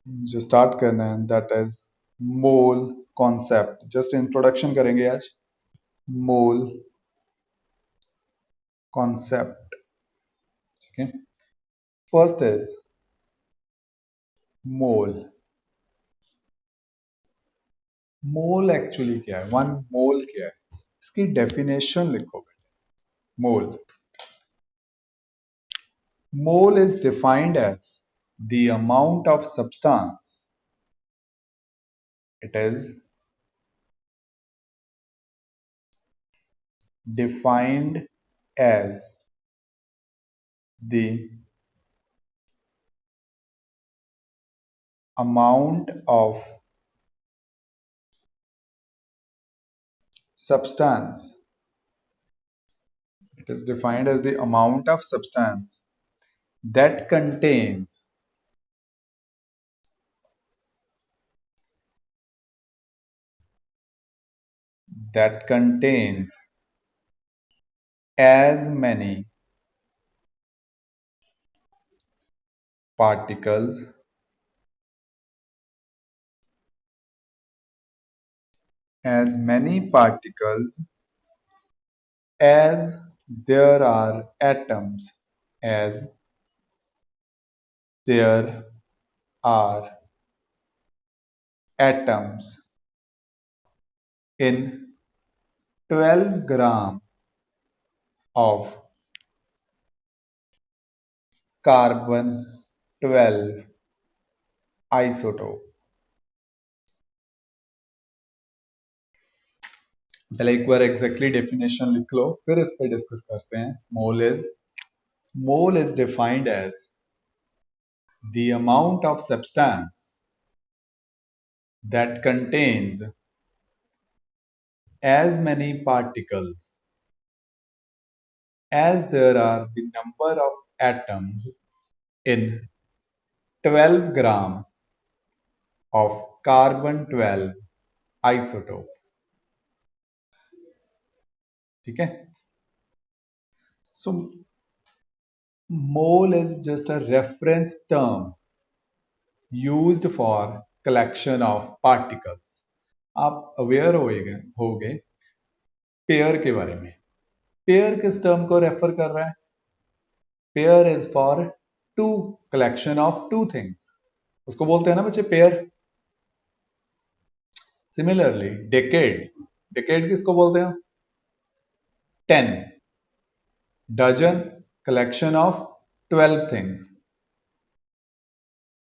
जो स्टार्ट करना है that is mole concept. Just introduction करेंगे आज। Mole concept. ठीक है। First is mole. Mole actually क्या है, वन मोल क्या है, इसकी डेफिनेशन लिखो। मोल, mole is defined as the amount of substance. It is defined as the amount of substance. It is defined as the amount of substance that contains that contains as many particles as many particles as there are atoms, as there are atoms in 12 gram of carbon 12 isotope। पहले एक बार exactly definition लिख लो, फिर इस पे discuss करते हैं। Mole is defined as the amount of substance that contains as many particles as there are the number of atoms in 12 gram of carbon 12 isotope। ठीक है। सो mole is just a reference term used for collection of particles। आप aware होगे pair के बारे में। Pair किस term को refer कर रहा है? Pair is for two, collection of two things, उसको बोलते हैं ना बच्चे पेयर। सिमिलरली डेकेड, डेकेड किसको बोलते हैं? 10, dozen, collection of 12 things.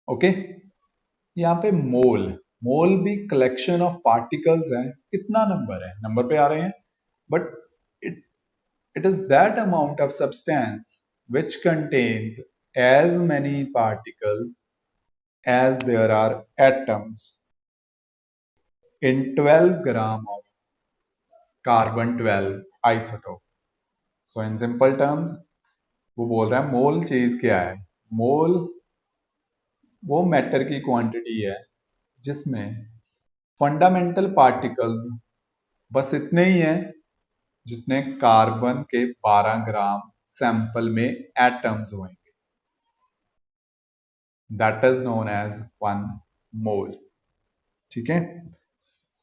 Okay. यहाँ पे मोल, मोल भी कलेक्शन ऑफ पार्टिकल्स है। कितना नंबर है, नंबर पे आ रहे हैं, but it it is that amount of substance which contains as many particles as there are atoms in 12 gram of carbon 12 isotope। So in simple terms वो बोल रहा है मोल चीज क्या है? मोल वो मैटर की क्वांटिटी है जिसमें फंडामेंटल पार्टिकल्स बस इतने ही हैं जितने कार्बन के 12 ग्राम सैंपल में एटम्स होंगे। That is known as one mole. ठीक है।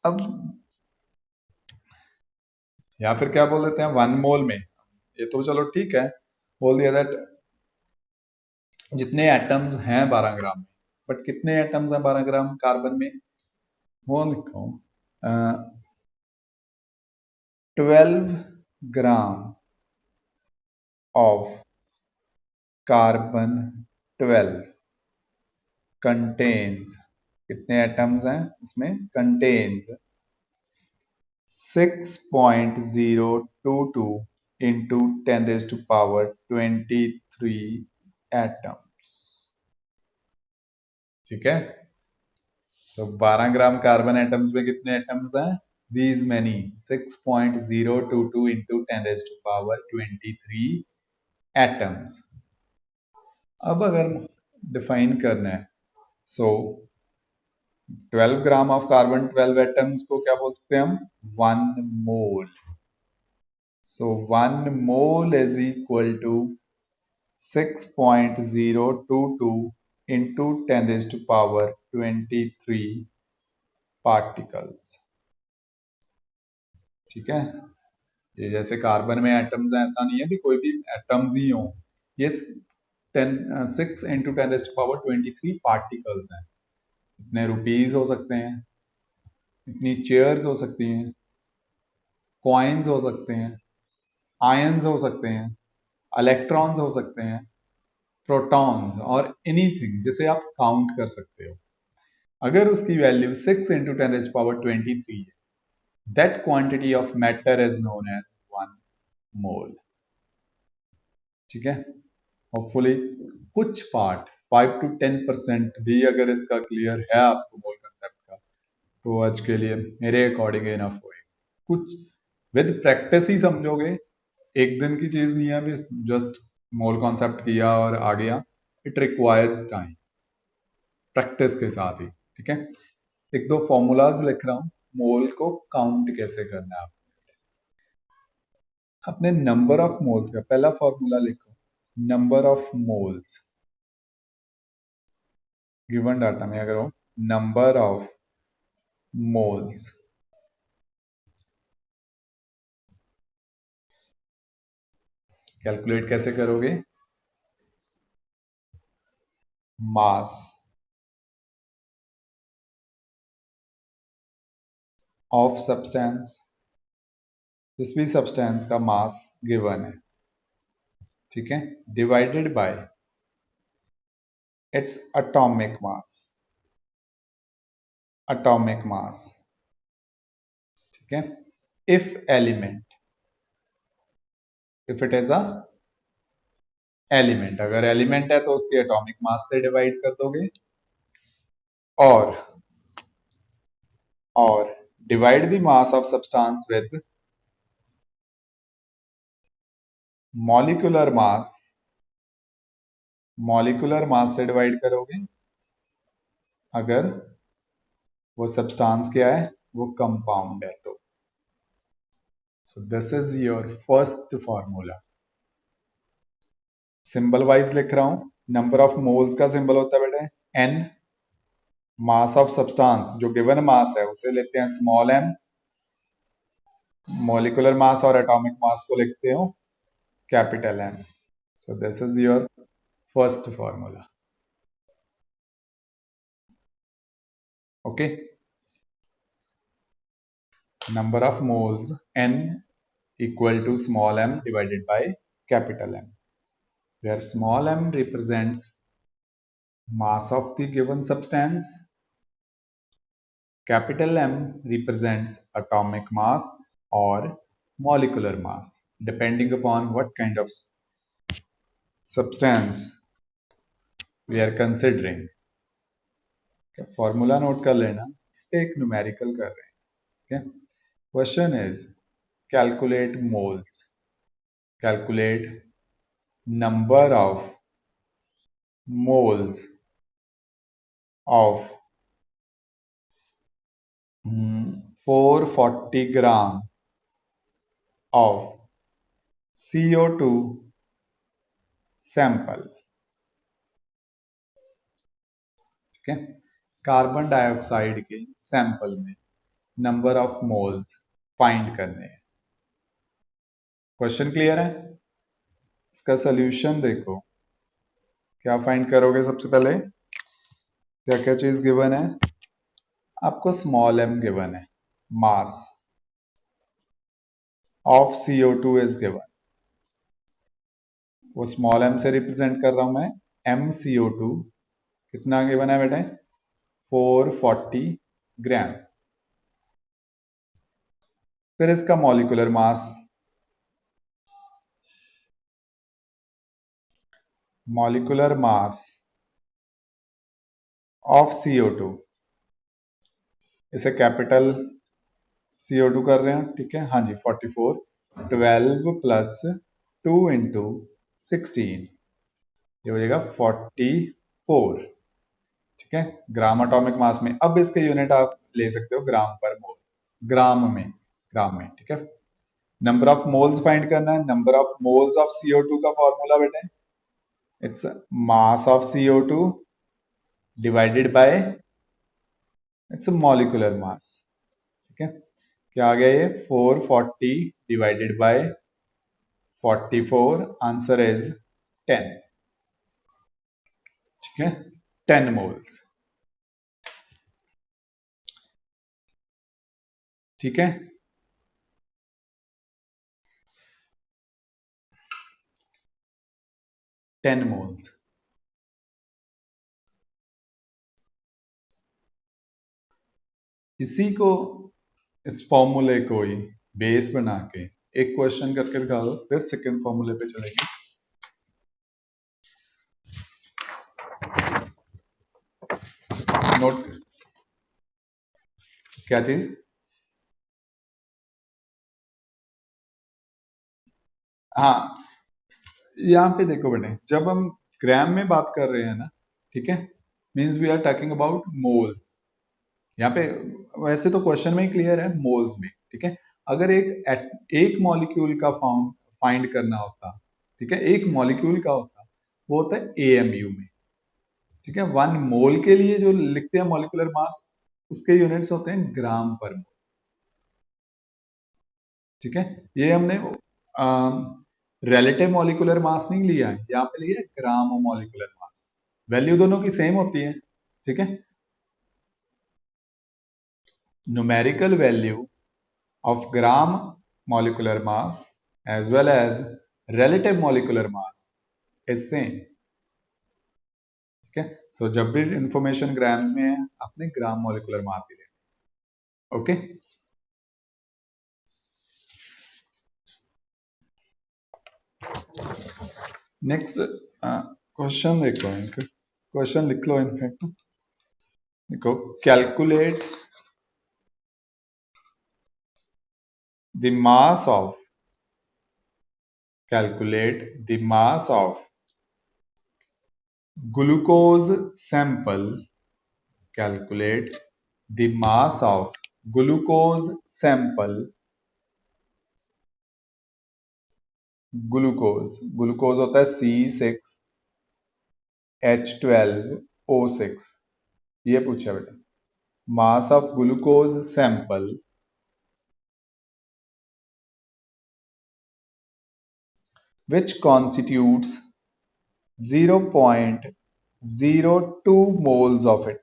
अब या फिर क्या बोल देते हैं वन मोल में, ये तो चलो ठीक है, बोल दिया दैट जितने एटम्स हैं 12 ग्राम में, बट कितने एटम्स हैं 12 ग्राम कार्बन में? वो लिखो 12 ग्राम ऑफ कार्बन 12 कंटेन्स, कितने एटम्स हैं इसमें? Contains 6.022 into 10 raised to power 23 atoms. ठीक है। सो 12 ग्राम कार्बन एटम्स में कितने एटम्स हैं? These many 6.022 into 10 raised to power 23 atoms. अब अगर डिफाइन करना है, so 12 gram of carbon 12 atoms को क्या बोल सकते हैं हम? 1 mole. So 1 mole is equal to 6.022 into 10 raised to power 23 particles. ठीक है, ये जैसे कार्बन में एटम्स हैं, ऐसा नहीं है कि कोई भी एटम्स ही हो, ये 6 × 10⁻23 पार्टिकल्स हैं। इतने रुपीज हो सकते हैं, इतनी चेयर्स हो सकती हैं, कॉइन्स हो सकते हैं, आयंस हो सकते हैं, इलेक्ट्रॉन्स हो सकते हैं, प्रोटॉन्स और एनीथिंग जिसे आप काउंट कर सकते हो। अगर उसकी वैल्यू 6 × 10⁻23 है, that quantity of matter is known as 1 mole. ठीक है, होपफुली कुछ पार्ट 5 to 10% भी अगर इसका क्लियर है आपको मोल कंसेप्ट का, तो आज के लिए मेरे अकॉर्डिंग इनफ होएगा। कुछ विद प्रैक्टिस ही समझोगे, एक दिन की चीज नहीं है, जस्ट मोल कॉन्सेप्ट किया और आ गया। इट रिक्वायर्स टाइम, प्रैक्टिस के साथ ही। ठीक है, एक दो फॉर्मूलाज लिख रहा हूं, मोल को काउंट कैसे करना है। अपने नंबर ऑफ मोल्स का पहला फॉर्मूला लिखो, number of moles given data में अगर हो, नंबर ऑफ मोल्स कैलकुलेट कैसे करोगे, मास ऑफ सब्सटेंस, जिस भी सब्सटेंस का मास गिवन है, ठीक है, divided bye its atomic mass, atomic mass. ठीक है, if element, if it is a element, अगर एलिमेंट है तो उसके एटॉमिक मास से डिवाइड कर दोगे, और divide the mass of substance with molecular mass, molecular mass से डिवाइड करोगे अगर वो सब्सटेंस क्या है, वो कंपाउंड है तो। सो this is your first formula. Symbol wise लिख रहा हूं, नंबर ऑफ मोल्स का सिंबल होता है बेटा एन, मास ऑफ सब्सटेंस जो गिवन मास है उसे लेते हैं स्मॉल एम, मॉलिक्यूलर मास और एटॉमिक मास को लिखते हो capital M. So this is your first formula. Okay, number of moles n equal to small m divided by capital M, where small m represents mass of the given substance, capital M represents atomic mass or molecular mass depending upon what kind of substance we are considering. Formula note कर लेना, इस पे एक numerical कर रहे हैं। Question is calculate moles, calculate number of moles of 440 gram of CO2 sample. ठीक है, कार्बन डाइऑक्साइड के सैंपल में नंबर ऑफ मोल्स फाइंड करने हैं। क्वेश्चन क्लियर है? इसका सॉल्यूशन देखो, क्या फाइंड करोगे? सबसे पहले क्या क्या चीज गिवन है आपको? स्मॉल m गिवन है, mass of CO2 is given, वो स्मॉल m से रिप्रेजेंट कर रहा हूं मैं, MCO2 कितना गिवन है बेटा? 440 ग्राम। फिर इसका molecular mass, molecular mass of CO2, इसे कैपिटल CO2 कर रहे हैं, ठीक है, हाँ जी, 44, 12 प्लस 2 इंटू 16, ये हो जाएगा 44। ठीक है, ग्राम एटॉमिक मास में। अब इसके यूनिट आप ले सकते हो ग्राम पर मोल, ग्राम में, ग्राम में। ठीक है, नंबर ऑफ मोल्स फाइंड करना है। Number of moles of CO2 का फॉर्मूला बेटा, its mass of CO2 divided by it's a molecular mass. ठीक है, क्या आ गया ये 440 डिवाइडेड बाय 44, आंसर इज 10। ठीक है, 10 मोल्स। ठीक है, 10 मोल्स। इसी को, इस फॉर्मूले को ही बेस बना के एक क्वेश्चन करके दिखा दो, फिर सेकंड फॉर्मूले पे चलेंगे। नोट, क्या चीज? हाँ, यहाँ पे देखो बेटे, जब हम ग्राम में बात कर रहे हैं ना, ठीक है, means we are talking about moles. यहाँ पे वैसे तो क्वेश्चन में ही क्लियर है, मोल्स में। ठीक है, अगर एक मॉलिक्यूल का फाइंड करना होता, ठीक है, एक मॉलिक्यूल का होता, वो होता है एएमयू में। ठीक है, 1 मोल के लिए जो लिखते हैं मॉलिक्यूलर मास, उसके यूनिट्स होते हैं ग्राम पर मोल। ठीक है, ये हमने रिलेटिव मॉलिक्यूलर मास नहीं लिया है, यहाँ पे लिया है ग्राम मॉलिक्यूलर मास। वैल्यू दोनों की सेम होती है। ठीक है, numerical value of gram molecular mass as well as relative molecular mass is same। ठीक है, सो जब भी इंफॉर्मेशन ग्राम्स में है, आपने ग्राम मॉलिक्यूलर मास ही लेना। ओके, नेक्स्ट क्वेश्चन देखो, क्वेश्चन लिख लो इनफैक्ट। देखो, calculate the mass of, calculate the mass of glucose sample, calculate the mass of glucose sample, glucose, glucose होता है C6H12O6। ये पूछा बेटा, mass of glucose sample which constitutes 0.02 moles of it,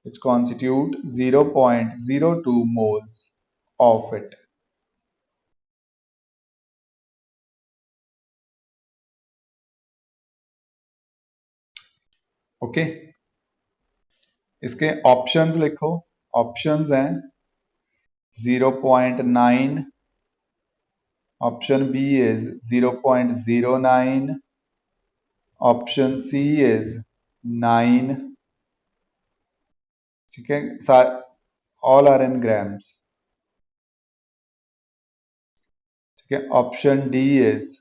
which constitute 0.02 moles of it। Okay, इसके options लिखो। Options हैं 0.9, option B is 0.09, option C is 9। ठीक है, ऑल आर इन ग्राम्स। ठीक है, option D is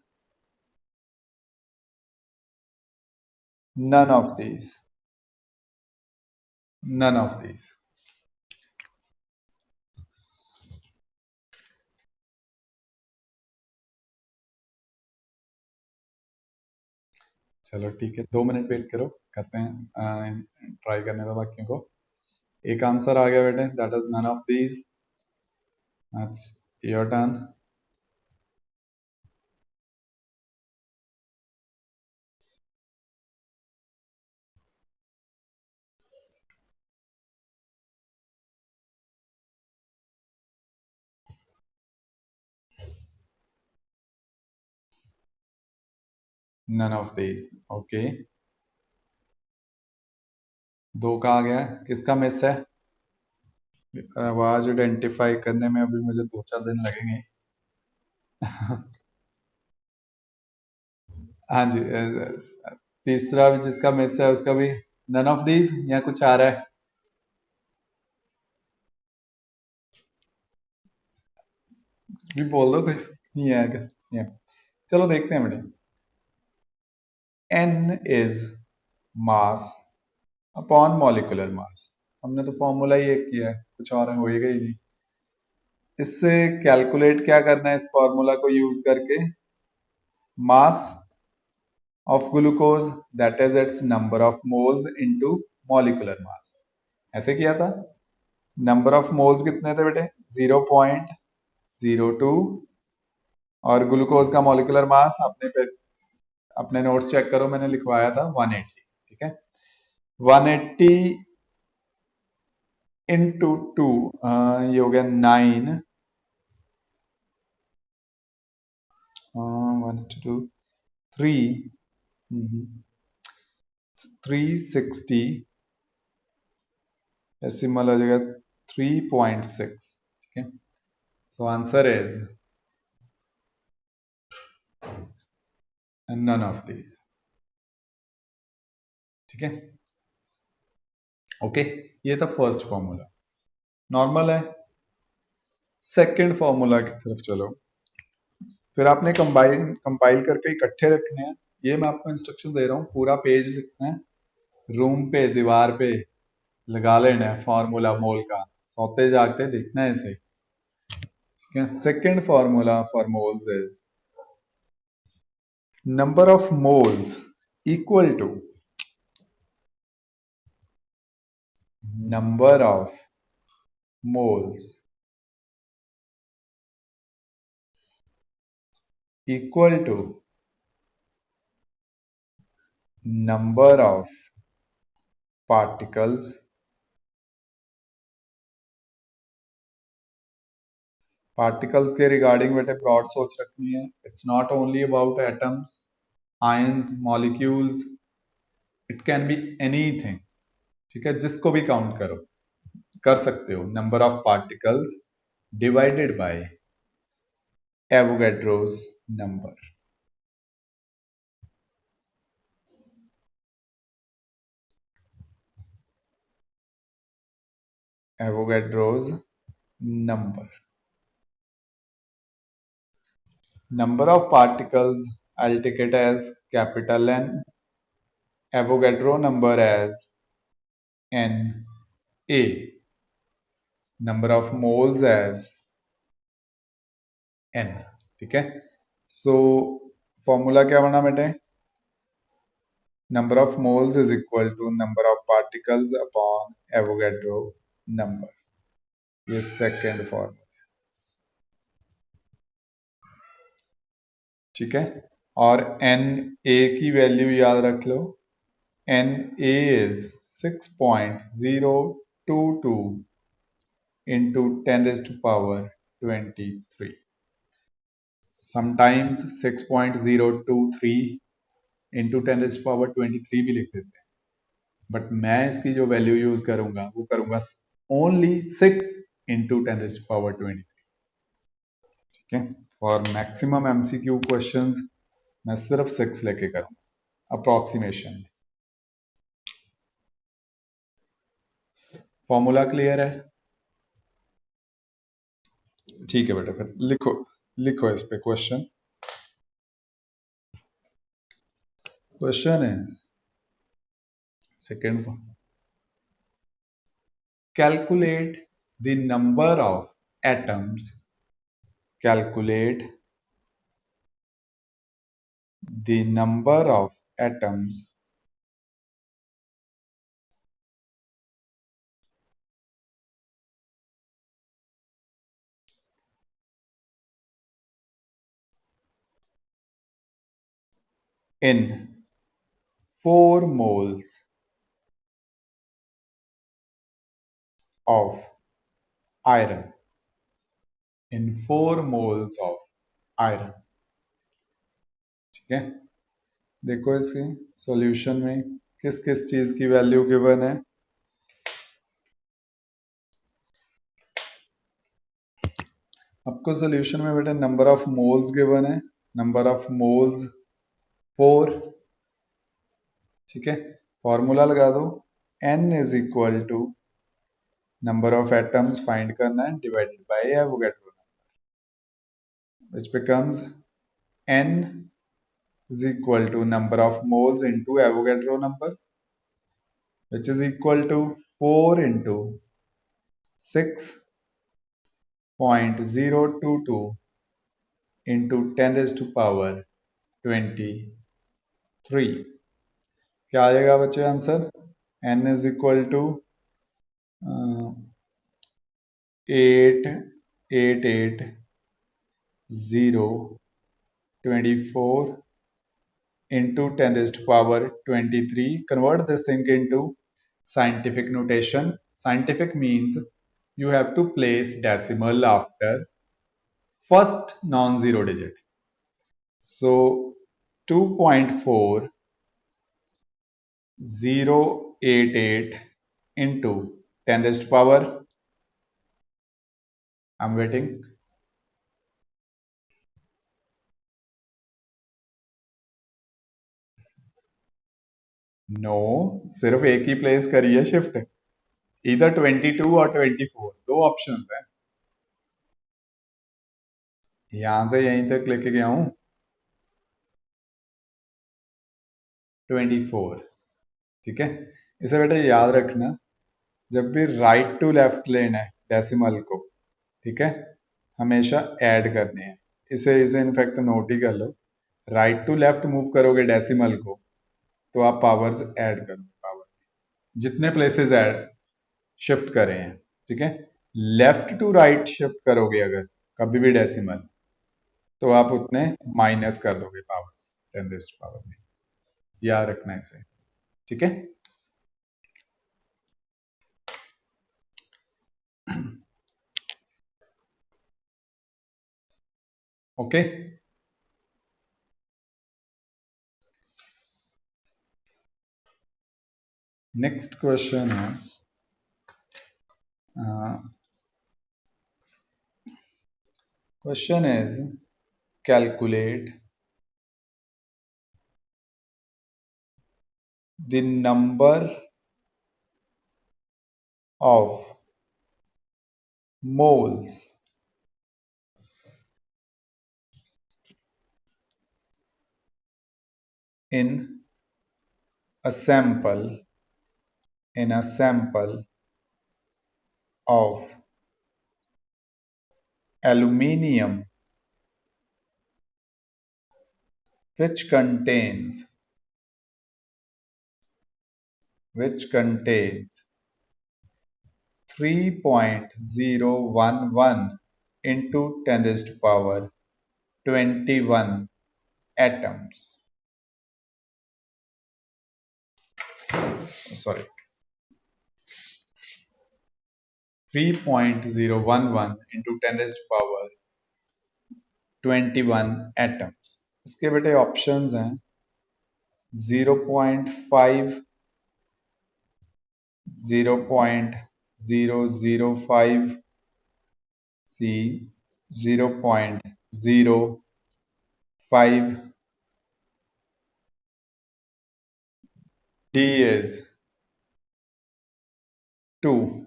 none of these, none of these। चलो ठीक है, 2 मिनट वेट करो, करते हैं, ट्राई करने दो बाकियों को। एक आंसर आ गया बेटे, that is none of these. That's your turn. None of these, okay. दो का आ गया, किसका मिस है? आवाज आइडेंटिफाई करने में अभी मुझे 2-4 दिन लगेंगे। हाँ जी, तीसरा भी जिसका मिस है उसका भी नन ऑफ दीज, या कुछ आ रहा है? भी बोल दो, कुछ नहीं आएगा। चलो देखते हैं बेटे। N is mass upon molecular mass. हमने तो फॉर्मूला ही एक किया है, कुछ और होएगा ही नहीं। इससे कैलकुलेट क्या करना है, इस फॉर्मूला को यूज करके? Mass of glucose, that is it's number of moles into molecular mass, ऐसे किया था। नंबर ऑफ मोल्स कितने थे बेटे? 0.02। और ग्लूकोज का मॉलिक्यूलर मास अपने नोट्स चेक करो, मैंने लिखवाया था 180। ठीक है, 180 इंटू 2, ये हो गया 9, 1 2 3, 360 डेसिमल हो जाएगा 3.6। ठीक है, so answer is none of these. ठीक है, ओके, ये था फर्स्ट फॉर्मूला, नॉर्मल है। सेकंड फॉर्मूला की तरफ चलो, फिर आपने कंपाइल करके इकट्ठे रखने हैं। ये मैं आपको इंस्ट्रक्शन दे रहा हूँ, पूरा पेज लिखना है, रूम पे दीवार पे लगा लेना है फॉर्मूला मोल का, सोते जागते देखना है इसे। ठीक है, second formula for moles is number of moles equal to number of moles equal to number of particles particles के रिगार्डिंग बेटे ब्रॉड सोच रखनी है। It's not only about atoms, ions, molecules, it can be anything. ठीक है, जिसको भी count करो कर सकते हो। Number of particles divided by Avogadro's number. Avogadro's number, number of particles I'll take it as capital N, Avogadro number as N A, number of moles as N। ठीक है, सो फॉर्मूला क्या बना बेटे? Number of moles is equal to number of particles upon Avogadro number. ये second formula. ठीक है, और N A की वैल्यू याद रख लो, N A is 6.022 into 10 raised to power 23। Sometimes 6.023 into 10 raised to power 23 भी लिख देते हैं, बट मैं इसकी जो वैल्यू यूज करूंगा वो करूंगा only 6 into 10 raised to power 23। ठीक है, फॉर मैक्सिमम एमसीक्यू क्वेश्चंस मैं सिर्फ 6 लेके करूंगा अप्रोक्सीमेशन। फॉर्मूला क्लियर है? ठीक है बेटा, फिर लिखो, लिखो इस पे क्वेश्चन। क्वेश्चन है second, calculate the number of atoms, calculate the number of atoms in 4 moles of iron, in 4 moles of iron। ठीक है, देखो इसके सॉल्यूशन में किस किस चीज की वैल्यू गिवन है। आपको सॉल्यूशन में बेटा नंबर ऑफ मोल्स गिवन है, नंबर ऑफ मोल्स 4। ठीक है, फॉर्मूला लगा दो, n is equal to number of atoms find करना है divided by Avogadro, which becomes n is equal to number of moles into Avogadro number, which is equal to 4 into 6.022 into 10 raised to power 23। क्या आ जाएगा बच्चे answer? n is equal to eight eight eight 0 24 into 10 raised to power 23. Convert this thing into scientific notation. Scientific means you have to place decimal after first non-zero digit. So 2.4088 into 10 raised to power, I'm waiting. No, सिर्फ एक ही place करी है shift, इधर 22 और 24, दो option है। यहां से यहीं तक लेके गया हूं 24। ठीक है, इसे बेटा याद रखना, जब भी राइट टू लेफ्ट लेना है डेसिमल को, ठीक है, हमेशा ऐड करने हैं। इसे इसे इनफैक्ट नोट ही कर लो, राइट टू लेफ्ट मूव करोगे डेसिमल को तो आप पावर्स ऐड करोगे, पावर जितने प्लेसेस ऐड शिफ्ट करे हैं, ठीक है। लेफ्ट टू राइट शिफ्ट करोगे अगर कभी भी डेसिमल, तो आप उतने माइनस कर दोगे पावर्स 10 रेज़्ड पावर में, याद रखना है इसे, ठीक है। ओके, नेक्स्ट क्वेश्चन है, question is calculate the number of moles in a sample of aluminium which contains 3.011 into 10 raised to power 21 atoms. Sorry, 3.011 into 10 raised to power 21 atoms. इसके बेटे ऑप्शंस हैं 0.5, 0.005, C, 0.05, D is 2.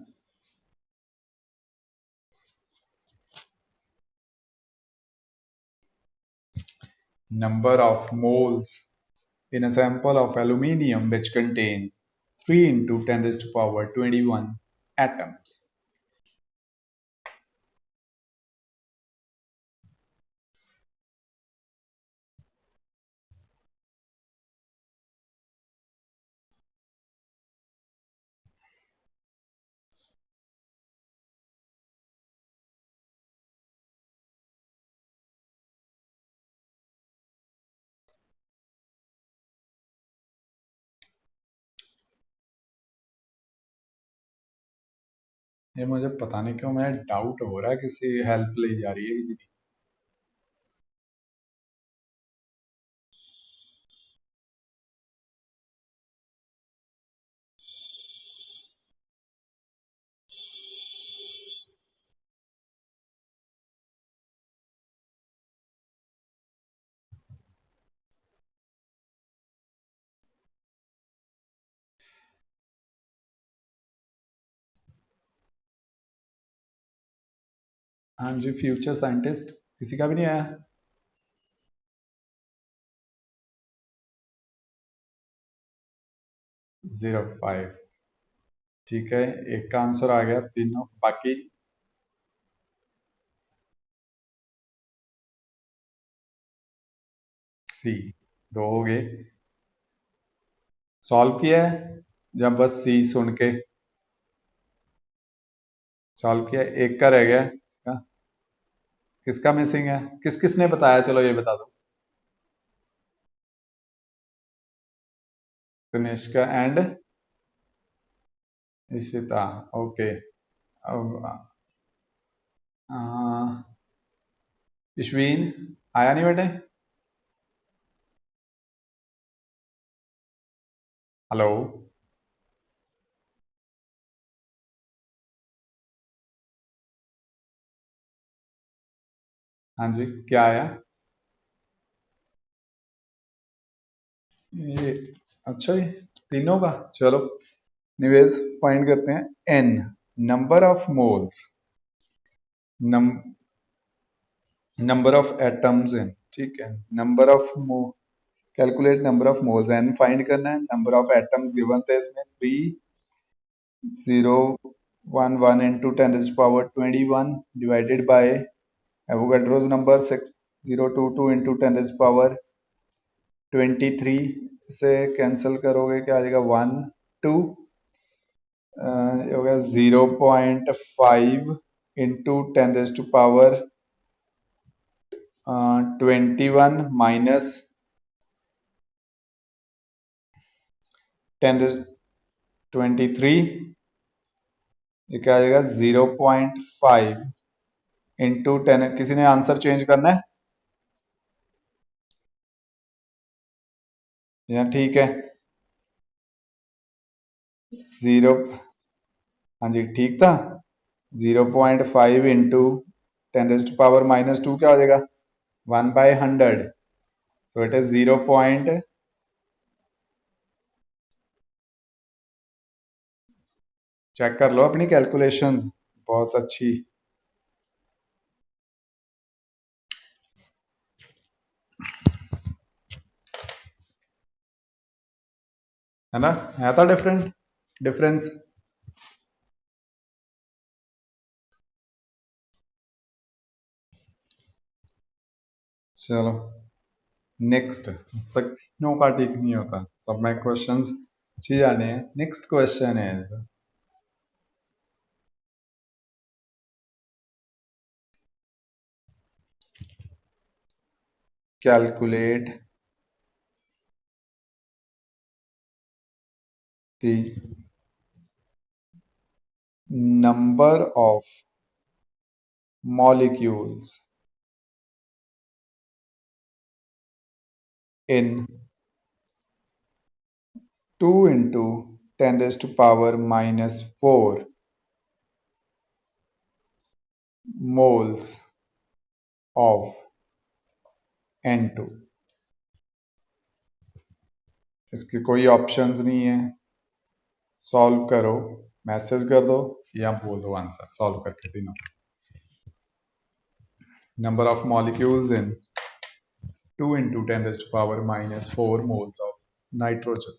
Number of moles in a sample of aluminium which contains 3 into 10 raised to power 21 atoms. ये मुझे पता नहीं क्यों मैं doubt हो रहा है किसी हेल्प ली जा रही है किसी की। हाँ जी, फ्यूचर साइंटिस्ट किसी का भी नहीं आया। 05, ठीक है, एक का आंसर आ गया, तीनों बाकी सी, दो हो गए। सॉल्व किया है जब बस सी सुन के सॉल्व किया, एक का रह गया, किसका मिसिंग है, किस किसने बताया, चलो ये बता दो। Tanishka and Ishita, okay. अब इश्वीन आया नहीं बेटे? हेलो? हाँ जी, क्या आया? ये अच्छा ही तीनों का, चलो। निवेश फाइंड करते हैं। N number of moles, number of atoms in, ठीक है, number of calculate number of moles, N find करना है। नंबर ऑफ एटम्स गिवन थे इसमें 3011 into 10 raised to power 21 divided by Avogadro's number 6022 into 10 raised to power 23 से cancel करोगे क्या आ जाएगा, 1 2, ये हो गया 0.5 into 10 raise to power 21 minus 10 raise 23, ये क्या आ जाएगा 0.5 इंटू 10। किसी ने आंसर चेंज करना है या ठीक है? 0, हाँ जी ठीक था। 0.5 इंटू 10 रेज टू पावर -2 क्या हो जाएगा, 1/100। So it is 0 point, check कर लो अपनी कैलकुलेशंस, बहुत अच्छी है ना, है था डिफरेंट डिफरेंस। चलो नेक्स्ट, तक तीनों का ठीक नहीं होता, सब में क्वेश्चंस चाहिए आने हैं। नेक्स्ट क्वेश्चन है, calculate the number of molecules in 2 into 10 raised to power -4 moles of N2। इसके कोई ऑप्शंस नहीं है, सॉल्व करो, मैसेज कर दो या बोल दो आंसर सॉल्व करके तीनों। Number of molecules in 2 into 10 raised to power -4 moles of nitrogen।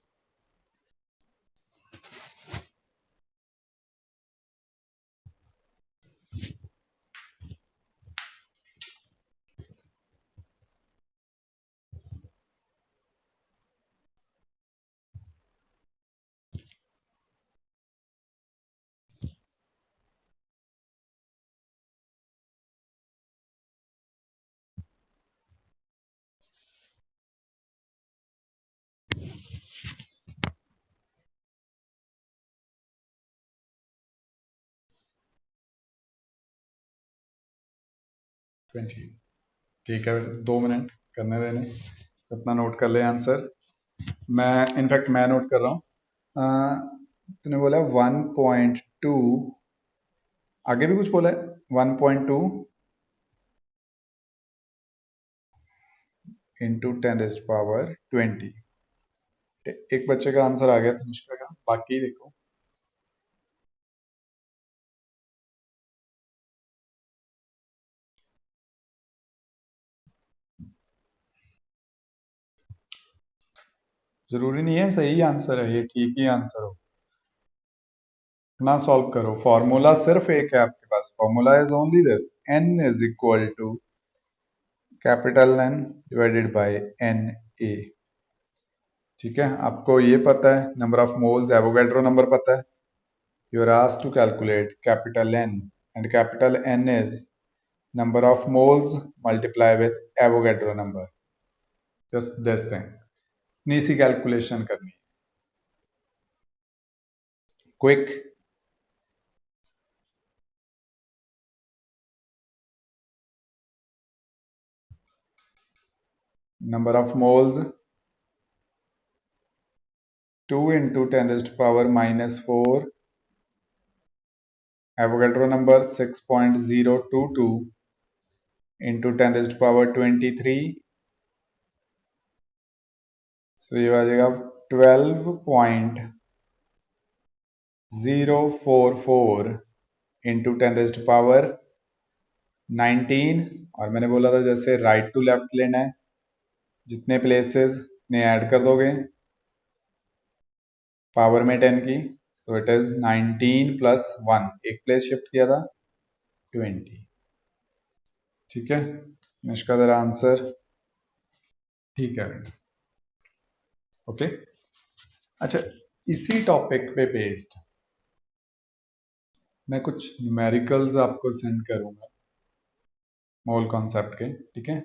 20, ठीक है, 2 मिनट करने देने, अपना नोट कर ले आंसर। मैं इनफैक्ट मैं नोट कर रहा हूँ। तूने बोला 1.2, आगे भी कुछ बोला है, 1.2 इंटू 10 raised to power 20। एक बच्चे का आंसर आ गया तनिष्का का, बाकी देखो। जरूरी नहीं है सही आंसर है ये, ठीक ही आंसर हो ना। सॉल्व करो, फॉर्मूला सिर्फ एक है आपके पास, formula is only this, n is equal to capital N divided by N A. ठीक है, आपको ये पता है number of moles, Avogadro number पता है, you are asked to calculate capital N and capital N is number of moles multiply with Avogadro number. Just this thing. इतनी सी calculation करनी है. Quick. Number of moles 2 into 10 raised to power minus 4. Avogadro number 6.022 into 10 raised to power 23. So ये आ जाएगा 12.044 into 10 raised to power 19. और मैंने बोला था जैसे राइट टू लेफ्ट लेना है, जितने प्लेसेस ने ऐड कर दोगे पावर में 10 की. सो इट इज 19 प्लस 1. एक प्लेस शिफ्ट किया था 20. ठीक है, निष्का तेरा आंसर ठीक है. ओके. अच्छा, इसी टॉपिक पे बेस्ड मैं कुछ न्यूमेरिकल्स आपको सेंड करूंगा मोल कॉन्सेप्ट के. ठीक है.